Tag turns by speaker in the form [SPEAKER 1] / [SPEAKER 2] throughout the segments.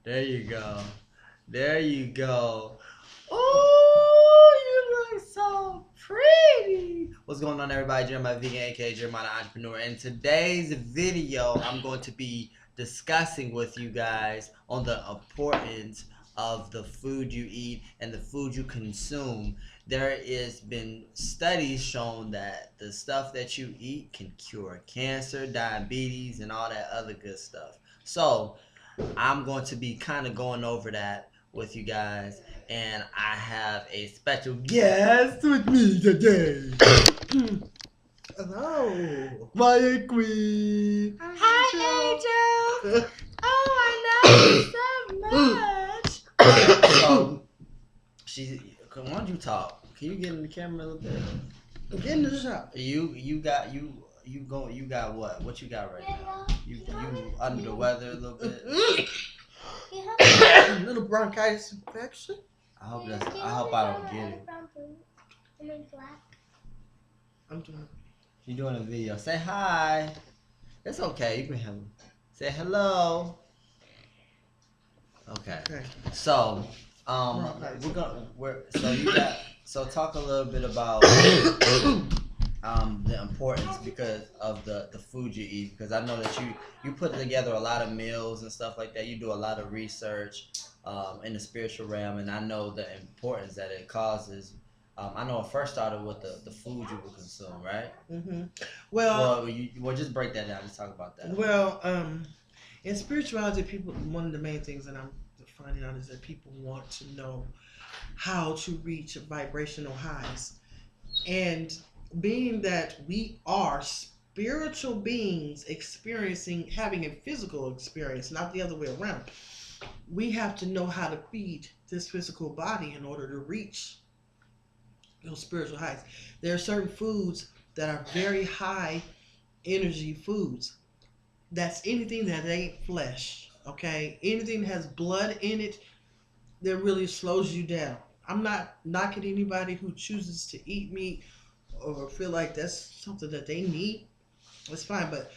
[SPEAKER 1] There you go. There you go. Oh, you look so pretty. What's going on, everybody? Jeremiah Vegan, aka Jeremiah the Entrepreneur. In today's video, I'm going to be discussing with you guys on the importance of the food you eat and the food you consume. There has been studies shown that the stuff that you eat can cure cancer, diabetes, and all that other good stuff. So I'm going to be kind of going over that with you guys, and I have a special guest with me today.
[SPEAKER 2] Hello.
[SPEAKER 1] My queen.
[SPEAKER 2] Hi,
[SPEAKER 1] Angel.
[SPEAKER 2] Oh, I love you so much.
[SPEAKER 1] So she, why don't you talk? Can you get in the camera a little bit?
[SPEAKER 2] Get in the shop.
[SPEAKER 1] You got what? What you got right now? You under the weather a little bit.
[SPEAKER 2] A little bronchitis infection.
[SPEAKER 1] I hope I don't get it.
[SPEAKER 2] I'm doing.
[SPEAKER 1] You're doing a video. Say hi. It's okay. You can have say hello. Okay. So, so talk a little bit about the importance because of the food you eat, because I know that you put together a lot of meals and stuff like that. You do a lot of research in the spiritual realm, and I know the importance that it causes. I know it first started with the food you would consume, right?
[SPEAKER 2] Mm-hmm.
[SPEAKER 1] Well, just break that down. Just talk about that.
[SPEAKER 2] Well, in spirituality, one of the main things that I'm finding out is that people want to know how to reach vibrational highs, and being that we are spiritual beings having a physical experience, not the other way around, we have to know how to feed this physical body in order to reach those spiritual heights. There are certain foods that are very high energy foods. That's anything that ain't flesh, okay? Anything that has blood in it that really slows you down. I'm not knocking anybody who chooses to eat meat or feel like that's something that they need. It's fine, but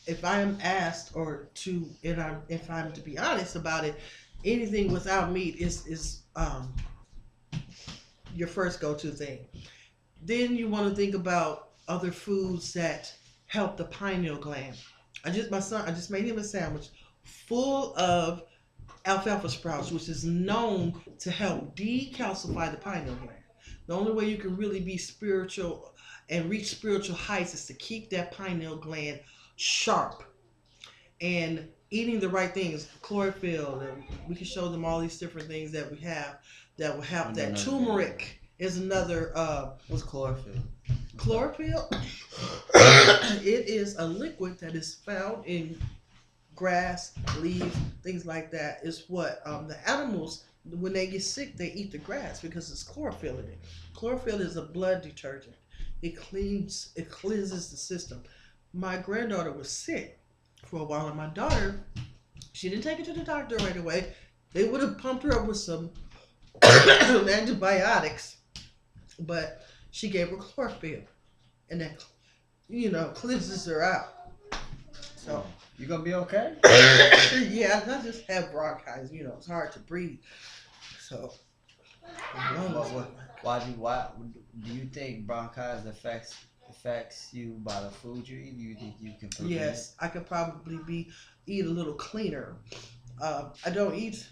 [SPEAKER 2] if I am asked if I'm to be honest about it, anything without meat is your first go-to thing. Then you want to think about other foods that help the pineal gland. I just made him a sandwich full of alfalfa sprouts, which is known to help decalcify the pineal gland. The only way you can really be spiritual and reach spiritual heights is to keep that pineal gland sharp. And eating the right things, chlorophyll, and we can show them all these different things that we have that will help that. Turmeric is another.
[SPEAKER 1] What's chlorophyll?
[SPEAKER 2] Chlorophyll, it is a liquid that is found in grass, leaves, things like that. Is what the animals, when they get sick, they eat the grass because it's chlorophyll in it. Chlorophyll is a blood detergent. It cleanses the system. My granddaughter was sick for a while, and my daughter, she didn't take her to the doctor right away. They would have pumped her up with some antibiotics, but she gave her chlorophyll, and that cleanses her out. So
[SPEAKER 1] you gonna be okay?
[SPEAKER 2] Yeah, I just have bronchitis. It's hard to breathe. So
[SPEAKER 1] why do you think bronchitis affects you by the food you eat? Do you think you can prevent
[SPEAKER 2] Yes, I could probably eat a little cleaner. I don't eat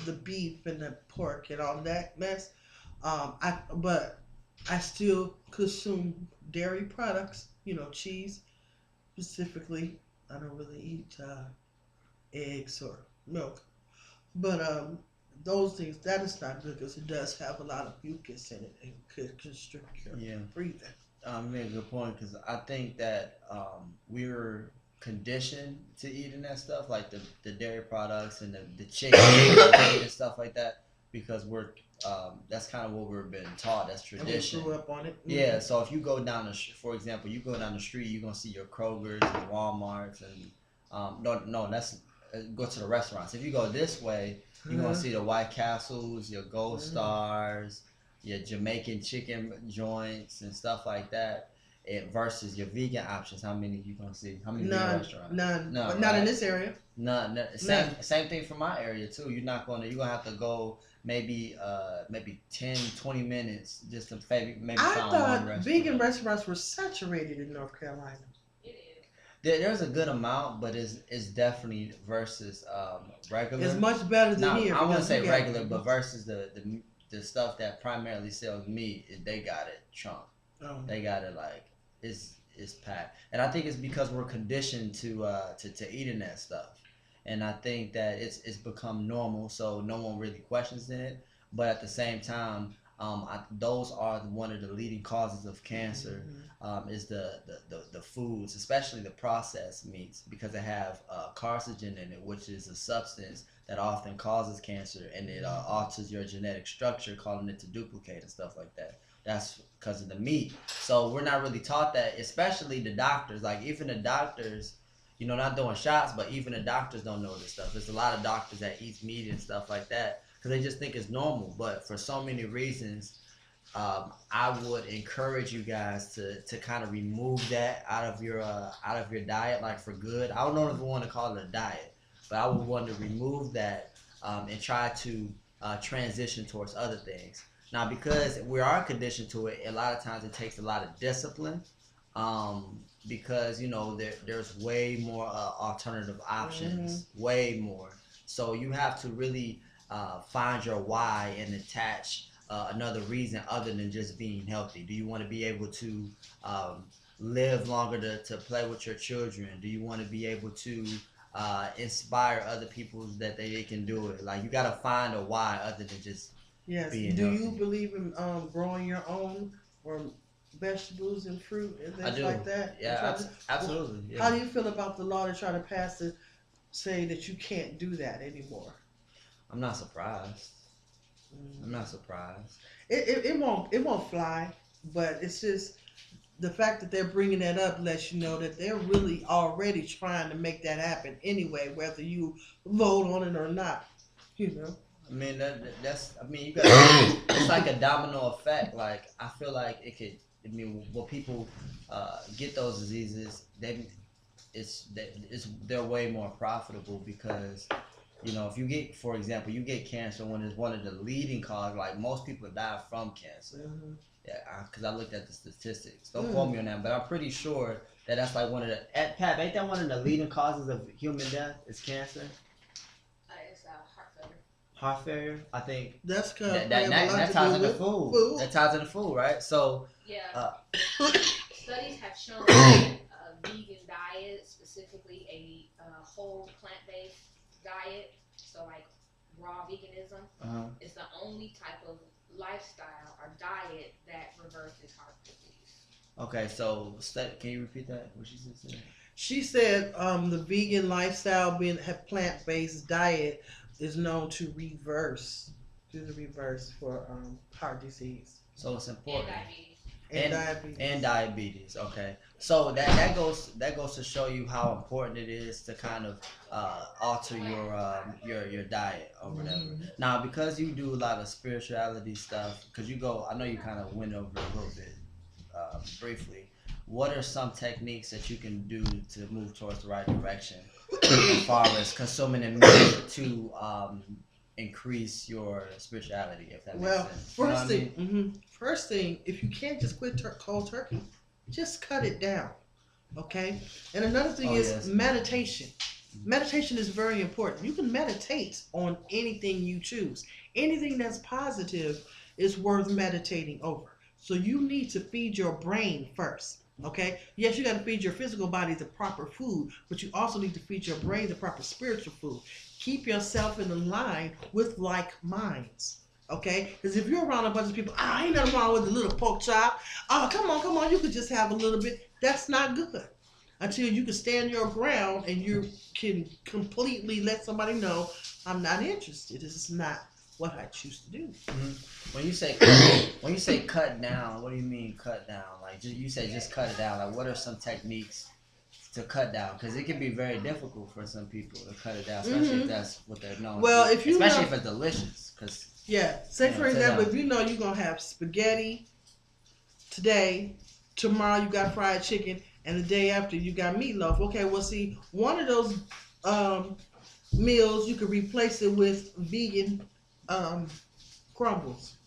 [SPEAKER 2] the beef and the pork and all that mess. But I still consume dairy products. Cheese specifically. I don't really eat eggs or milk, but those things, that is not good because it does have a lot of mucus in it and could constrict your breathing.
[SPEAKER 1] You made a good point, because I think that we're conditioned to eating that stuff, like the dairy products and the chicken and stuff like that, because we're that's kind of what we're being taught. That's tradition.
[SPEAKER 2] And we grew up on it. Mm-hmm.
[SPEAKER 1] Yeah. So if you go down for example, you go down the street, you're gonna see your Krogers and WalMarts and go to the restaurants. If you go this way, you're gonna see the White Castles, your Gold Stars, your Jamaican chicken joints and stuff like that. versus your vegan options. How many you gonna see? How many vegan
[SPEAKER 2] None,
[SPEAKER 1] restaurants?
[SPEAKER 2] none,
[SPEAKER 1] None,
[SPEAKER 2] but not in
[SPEAKER 1] right?
[SPEAKER 2] this area.
[SPEAKER 1] None.
[SPEAKER 2] None.
[SPEAKER 1] Same thing for my area too. You're gonna have to go maybe 10, 20 minutes just to maybe
[SPEAKER 2] I
[SPEAKER 1] find one
[SPEAKER 2] thought
[SPEAKER 1] restaurant.
[SPEAKER 2] vegan restaurants were saturated in North Carolina.
[SPEAKER 1] There's a good amount, but it's definitely versus regular.
[SPEAKER 2] It's much better than here.
[SPEAKER 1] I wouldn't
[SPEAKER 2] because
[SPEAKER 1] say
[SPEAKER 2] you got-
[SPEAKER 1] regular, but versus the stuff that primarily sells meat, they got it chunk.
[SPEAKER 2] Oh.
[SPEAKER 1] They got it like it's packed, and I think it's because we're conditioned to eating that stuff, and I think that it's become normal, so no one really questions it. But at the same time, those are one of the leading causes of cancer. Is the foods, especially the processed meats, because they have carcinogen in it, which is a substance that often causes cancer, and it alters your genetic structure, causing it to duplicate and stuff like that. That's because of the meat. So we're not really taught that, especially the doctors. Like even the doctors, not doing shots, but even the doctors don't know this stuff. There's a lot of doctors that eat meat and stuff like that because they just think it's normal. But for so many reasons, I would encourage you guys to kind of remove that out of your diet, like for good. I don't know if we want to call it a diet, but I would want to remove that and try to transition towards other things. Now, because we are conditioned to it, a lot of times it takes a lot of discipline. Because there's way more alternative options, way more. So you have to really find your why and attach another reason other than just being healthy. Do you want to be able to live longer to play with your children? Do you want to be able to inspire other people that they can do it? Like you got to find a why other than just being
[SPEAKER 2] Do
[SPEAKER 1] healthy.
[SPEAKER 2] you believe in growing your own or vegetables and fruit and things like that?
[SPEAKER 1] Yeah, absolutely. Yeah.
[SPEAKER 2] How do you feel about the law to try to pass it, say that you can't do that anymore?
[SPEAKER 1] I'm not surprised. I'm not surprised.
[SPEAKER 2] It won't fly, but it's just the fact that they're bringing that up lets you know that they're really already trying to make that happen anyway, whether you vote on it or not.
[SPEAKER 1] I mean that's. I mean you got. It's like a domino effect. Like I feel like it could. I mean, when people get those diseases, they're way more profitable because. If you get, for example, you get cancer when it's one of the leading causes, like most people die from cancer.
[SPEAKER 2] Mm-hmm.
[SPEAKER 1] Yeah, because I looked at the statistics. Don't quote me on that, but I'm pretty sure that's like one of the. Pat, ain't that one of the leading causes of human death? Is cancer?
[SPEAKER 3] It's heart failure.
[SPEAKER 1] Heart failure, I think.
[SPEAKER 2] That's kind of
[SPEAKER 1] that ties into food. That ties into food, right? So.
[SPEAKER 3] Yeah. Studies have shown that a vegan diet, specifically a whole plant-based diet, so like raw veganism, is the only type of lifestyle or diet that reverses heart disease.
[SPEAKER 1] Okay, so can you repeat that? What she said?
[SPEAKER 2] She said the vegan lifestyle, being a plant-based diet, is known to reverse for heart disease.
[SPEAKER 1] So it's important.
[SPEAKER 3] And diabetes.
[SPEAKER 2] And
[SPEAKER 1] diabetes. Okay, so that goes to show you how important it is to kind of alter your diet or whatever. Now, because you do a lot of spirituality stuff, because I know you kind of went over it a little bit briefly. What are some techniques that you can do to move towards the right direction as far as consuming and meat to increase your spirituality, if that makes sense?
[SPEAKER 2] First thing, if you can't just quit cold turkey, just cut it down, okay? And another thing is meditation. Meditation is very important. You can meditate on anything you choose. Anything that's positive is worth meditating over. So you need to feed your brain first, okay? Yes, you got to feed your physical body the proper food, but you also need to feed your brain the proper spiritual food. Keep yourself in line with like minds. Okay, because if you're around a bunch of people, ain't nothing wrong with a little pork chop. Oh, come on, you could just have a little bit. That's not good. Until you can stand your ground and you can completely let somebody know, I'm not interested. This is not what I choose to do.
[SPEAKER 1] Mm-hmm. When you say cut down, what do you mean cut down? Like you say just cut it down. Like what are some techniques to cut down? Because it can be very difficult for some people to cut it down, especially if that's what they're known.
[SPEAKER 2] Well,
[SPEAKER 1] if it's delicious,
[SPEAKER 2] say for example, if you know you're gonna have spaghetti today tomorrow you got fried chicken, and the day after you got meatloaf. Okay, well, see, one of those meals you could replace it with vegan crumbles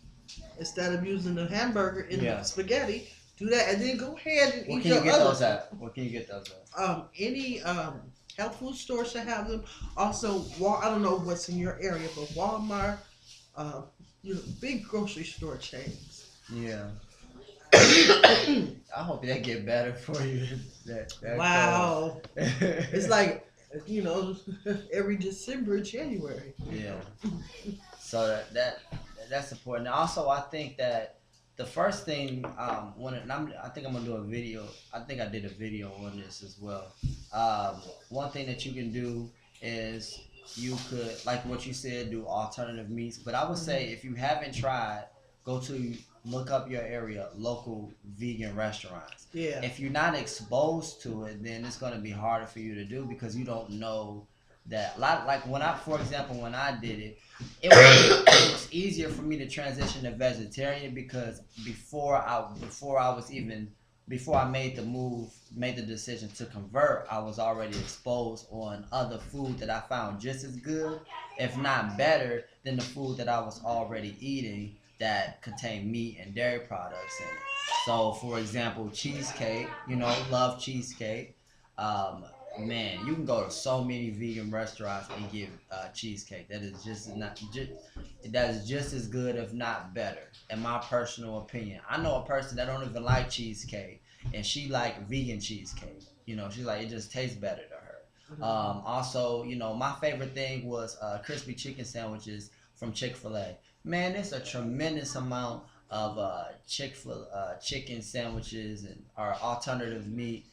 [SPEAKER 2] instead of using the hamburger in the spaghetti. Do that, and then go ahead and eat your other.
[SPEAKER 1] Where can you get those at?
[SPEAKER 2] Any health food stores should have them. Also, I don't know what's in your area, but Walmart, big grocery store chains.
[SPEAKER 1] Yeah. I hope that get better for you.
[SPEAKER 2] Wow. It's like, every December, January.
[SPEAKER 1] Yeah. So that's important. Also, I think that the first thing, I think I'm gonna do a video. I think I did a video on this as well. One thing that you can do is you could, like what you said, do alternative meats. But I would say if you haven't tried, look up your area, local vegan restaurants.
[SPEAKER 2] Yeah.
[SPEAKER 1] If you're not exposed to it, then it's gonna be harder for you to do because you don't know that. Like when I did it, it was easier for me to transition to vegetarian because before I made the decision to convert, I was already exposed on other food that I found just as good, if not better, than the food that I was already eating that contained meat and dairy products in it. So, for example, cheesecake, love cheesecake. Man, you can go to so many vegan restaurants and get cheesecake. That is just as good, if not better, in my personal opinion. I know a person that don't even like cheesecake, and she like vegan cheesecake. She's like, it just tastes better to her. Also, my favorite thing was crispy chicken sandwiches from Chick-fil-A. Man, there's a tremendous amount of chicken sandwiches or alternative meat.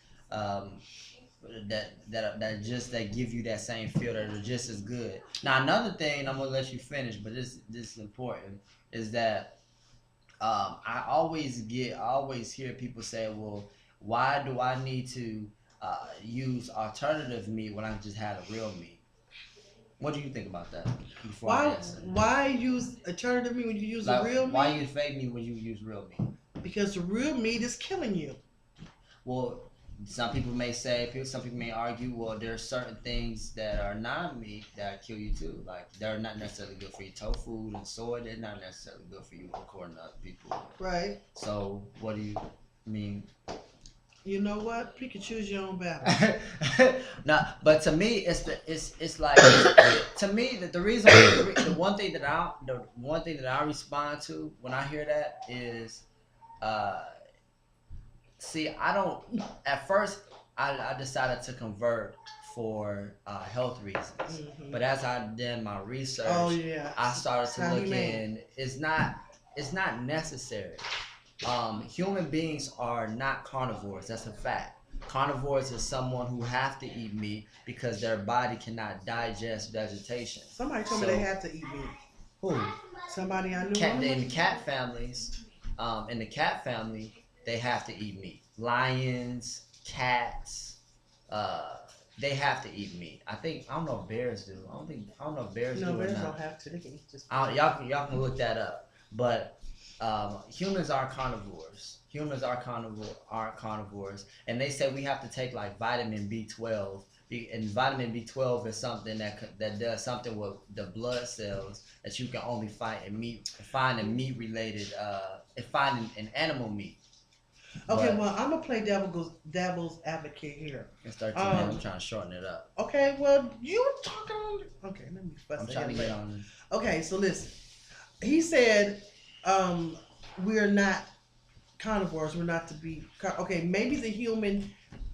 [SPEAKER 1] That give you that same feel, that are just as good. Now another thing, I'm gonna let you finish, but this is important, is that I always hear people say, well, why do I need to use alternative meat when I just had a real meat? What do you think about that?
[SPEAKER 2] Why use alternative meat when you use a real meat?
[SPEAKER 1] Why use fake meat when you use real meat?
[SPEAKER 2] Because the real meat is killing you.
[SPEAKER 1] Well, some people may argue, well, there are certain things that are non-meat that kill you too. Like, they're not necessarily good for you. Tofu and soy, they're not necessarily good for you, according to other people.
[SPEAKER 2] Right.
[SPEAKER 1] So, what do you mean?
[SPEAKER 2] You know what? You can choose your own battle.
[SPEAKER 1] No, but to me, it's like to me that the one thing that I respond to when I hear that is, see, at first I decided to convert for health reasons, but as I did my research, I started to look in. It's not necessary. Human beings are not carnivores. That's a fact. Carnivores is someone who have to eat meat because their body cannot digest vegetation.
[SPEAKER 2] Somebody told me they have to eat meat.
[SPEAKER 1] Who?
[SPEAKER 2] Somebody I knew.
[SPEAKER 1] In the cat family, they have to eat meat. Lions, cats, they have to eat meat. I don't know if bears do. I don't know if bears do or not.
[SPEAKER 2] No, bears don't have to. They can eat just.
[SPEAKER 1] Y'all can look that up. But humans are carnivores. Are carnivores, and they say we have to take like vitamin B12. And vitamin B12 is something that does something with the blood cells that you can only find in meat related. Find in animal meat.
[SPEAKER 2] Okay, well, I'm gonna play devil's advocate here.
[SPEAKER 1] It's 13 minutes. I'm trying to shorten it up.
[SPEAKER 2] Okay, well, you talking. Okay, let me fuss.
[SPEAKER 1] I'm trying to get on this.
[SPEAKER 2] Okay, so listen. He said, we're not carnivores. We're not to be. Okay, maybe the human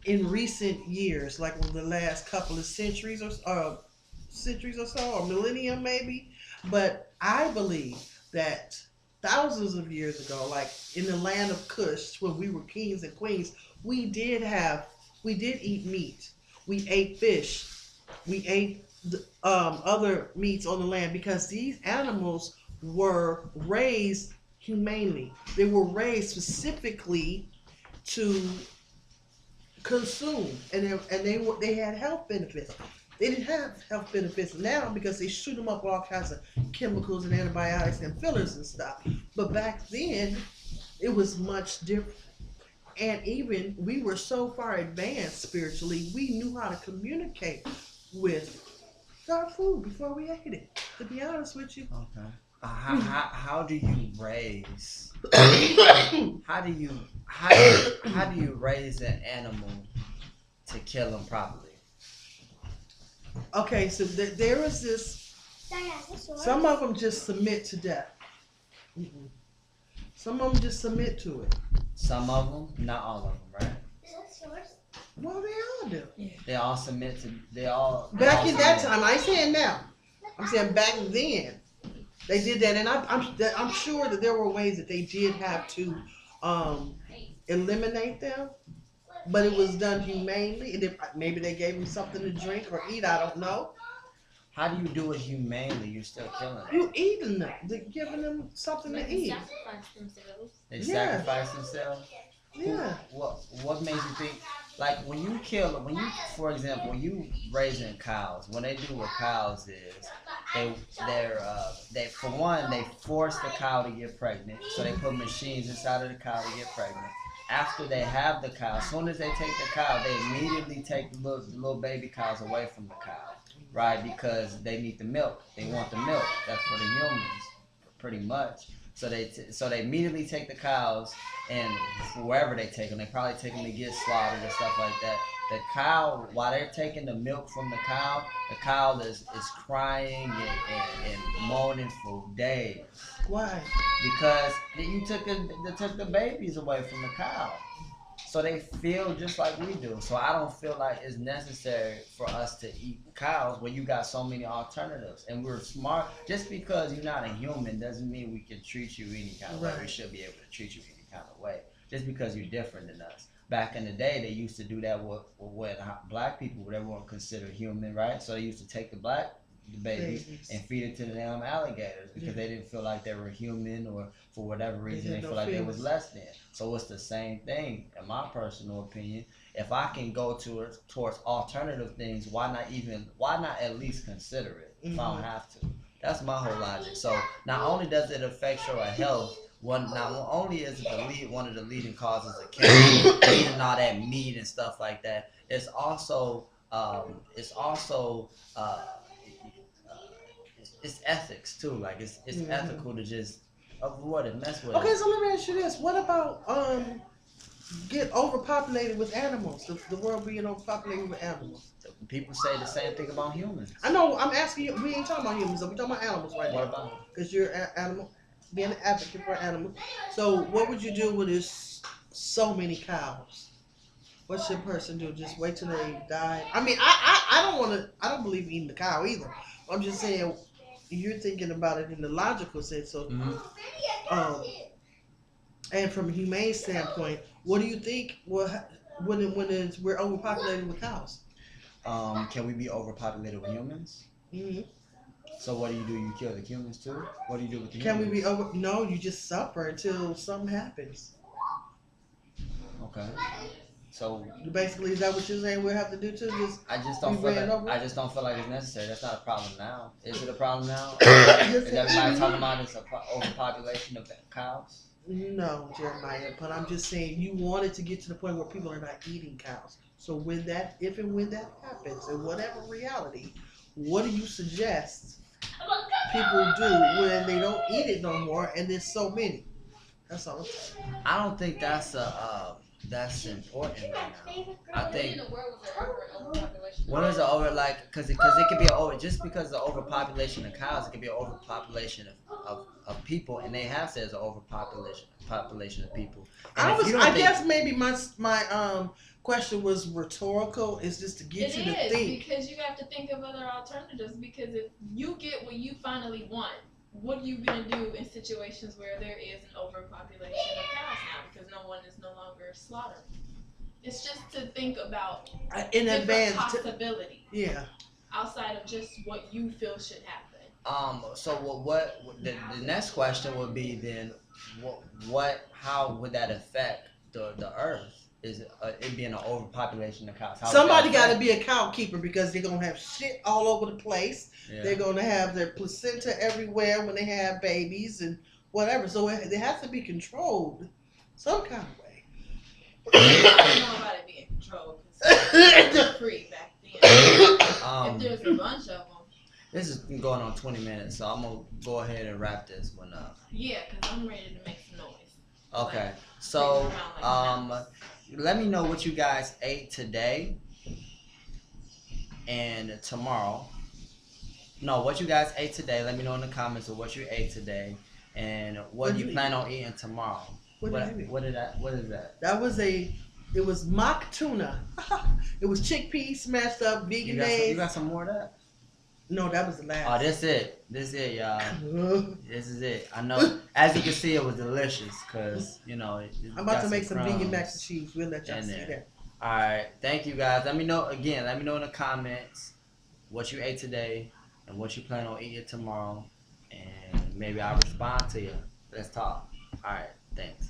[SPEAKER 2] in recent years, like in the last couple of centuries or so, or millennium maybe. But I believe that thousands of years ago, like in the land of Cush, when we were kings and queens, we did eat meat. We ate fish. We ate other meats on the land because these animals were raised humanely. They were raised specifically to consume, and they had health benefits. They didn't have health benefits now because they shoot them up with all kinds of chemicals and antibiotics and fillers and stuff. But back then, it was much different. And even we were so far advanced spiritually, we knew how to communicate with our food before we ate it. To be honest with you.
[SPEAKER 1] Okay. How do you raise? How do you raise an animal to kill them properly?
[SPEAKER 2] Okay, so there is this. Some of them just submit to death. Mm-mm. Some of them just submit to it.
[SPEAKER 1] Some of them, not all of them, right?
[SPEAKER 2] Well, they all do.
[SPEAKER 3] Yeah.
[SPEAKER 1] They all submit to. They all.
[SPEAKER 2] Back
[SPEAKER 1] all
[SPEAKER 2] in that
[SPEAKER 1] submit.
[SPEAKER 2] time, I ain't saying now. I'm saying back then, they did that, and I'm sure that there were ways that they did have to eliminate them, but it was done humanely. And maybe they gave them something to drink or eat. I don't know.
[SPEAKER 1] How do you do it humanely? You're still killing them.
[SPEAKER 2] You eating them, giving them something to eat.
[SPEAKER 3] Sacrifice themselves.
[SPEAKER 1] They
[SPEAKER 2] Yeah.
[SPEAKER 1] sacrifice themselves.
[SPEAKER 2] Yeah.
[SPEAKER 1] What makes you think? Like when you kill, for example, when you raising cows, when they do what cows is, they for one they force the cow to get pregnant, so they put machines inside of the cow to get pregnant. After they have the cow, as soon as they take the cow, they immediately take the little baby cows away from the cow, right? Because they need the milk. They want the milk. That's for the humans, pretty much. So they immediately take the cows, and wherever they take them, they probably take them to get slaughtered or stuff like that. The cow, while they're taking the milk from the cow is crying and moaning for days.
[SPEAKER 2] Why?
[SPEAKER 1] Because they took the babies away from the cow. So they feel just like we do. So I don't feel like it's necessary for us to eat cows when you got so many alternatives. And we're smart. Just because you're not a human doesn't mean we can treat you any kind of way. We should be able to treat you any kind of way. Just because you're different than us. Back in the day, they used to do that with black people, what everyone considered human, right? So they used to take the babies and feed it to the damn alligators because they didn't feel like they were human, or for whatever reason they feel like they was less than. So it's the same thing, in my personal opinion. If I can go towards alternative things, why not at least consider it if I don't have to? That's my whole logic. So not only does it affect your health, not only is it one of the leading causes of cancer, eating all that meat and stuff like that, it's also it's ethics too. Like it's ethical to just avoid it, mess with it.
[SPEAKER 2] Okay, so let me ask you this: what about get overpopulated with animals? The world being overpopulated with animals.
[SPEAKER 1] People say the same thing about humans.
[SPEAKER 2] I know. I'm asking you. We ain't talking about humans. We're talking about animals right now.
[SPEAKER 1] What about them?
[SPEAKER 2] Because you're an animal, being an advocate for animals. So what would you do when there's so many cows? What should a person do? Just wait till they die? I mean, I don't believe in eating the cow either. I'm just saying, you're thinking about it in the logical sense. So, and from a humane standpoint, what do you think? When we're overpopulated with cows?
[SPEAKER 1] Can we be overpopulated with humans?
[SPEAKER 2] Mm-hmm.
[SPEAKER 1] So what do? You kill the humans too? What do you do with the
[SPEAKER 2] Can
[SPEAKER 1] humans?
[SPEAKER 2] we be over? No, you just suffer until something happens.
[SPEAKER 1] Okay. So
[SPEAKER 2] basically, is that what you're saying? We'll have to do too.
[SPEAKER 1] I just don't feel like it's necessary. That's not a problem now. Is it a problem now? Is everybody talking about this overpopulation of cows?
[SPEAKER 2] No, Jeremiah. But I'm just saying, you wanted to get to the point where people are not eating cows. So if and when that happens, in whatever reality, what do you suggest people do when they don't eat it no more and there's so many? That's all I'm saying.
[SPEAKER 1] I don't think that's important right now. I think when is it over? Like, because it could be just because the overpopulation of cows, it could be an overpopulation of people, and they have said it's an overpopulation of people.
[SPEAKER 2] I guess maybe my question was rhetorical. It's just to get you to think.
[SPEAKER 4] Because you have to think of other alternatives. Because if you get what you finally want, what are you going to do in situations where there is an overpopulation of cows now because no one is no longer slaughtered? It's just to think about
[SPEAKER 2] in advance
[SPEAKER 4] possibilities.
[SPEAKER 2] Yeah.
[SPEAKER 4] Outside of just what you feel should happen.
[SPEAKER 1] So what the next question would be then? How would that affect the earth? Is it being an overpopulation of cows?
[SPEAKER 2] Somebody got to be a cow keeper because they're gonna have shit all over the place.
[SPEAKER 1] Yeah.
[SPEAKER 2] They're gonna have their placenta everywhere when they have babies and whatever. So it has to be controlled some kind of way.
[SPEAKER 4] I don't know about it being controlled because it was free back then. If there's a bunch of them.
[SPEAKER 1] This is going on 20 minutes, so I'm gonna go ahead and wrap this one up.
[SPEAKER 4] Yeah, because I'm ready to make some noise.
[SPEAKER 1] Okay,
[SPEAKER 4] Like,
[SPEAKER 1] so
[SPEAKER 4] like
[SPEAKER 1] let me know what you guys ate today and tomorrow. No, what you guys ate today. Let me know in the comments of what you ate today and what you plan on eating tomorrow.
[SPEAKER 2] What did you eat?
[SPEAKER 1] What is that?
[SPEAKER 2] That was it was mock tuna. It was chickpeas smashed up, vegan
[SPEAKER 1] You got some more of that?
[SPEAKER 2] No, that was the last.
[SPEAKER 1] Oh, this it, y'all. This is it. I know. As you can see, it was delicious because
[SPEAKER 2] I'm about to make some vegan
[SPEAKER 1] crumbs
[SPEAKER 2] mac and cheese. We'll let y'all see
[SPEAKER 1] there.
[SPEAKER 2] that.
[SPEAKER 1] All right, thank you guys. Let me know in the comments what you ate today and what you plan on eating tomorrow, and maybe I'll respond to you. Let's talk. All right, thanks.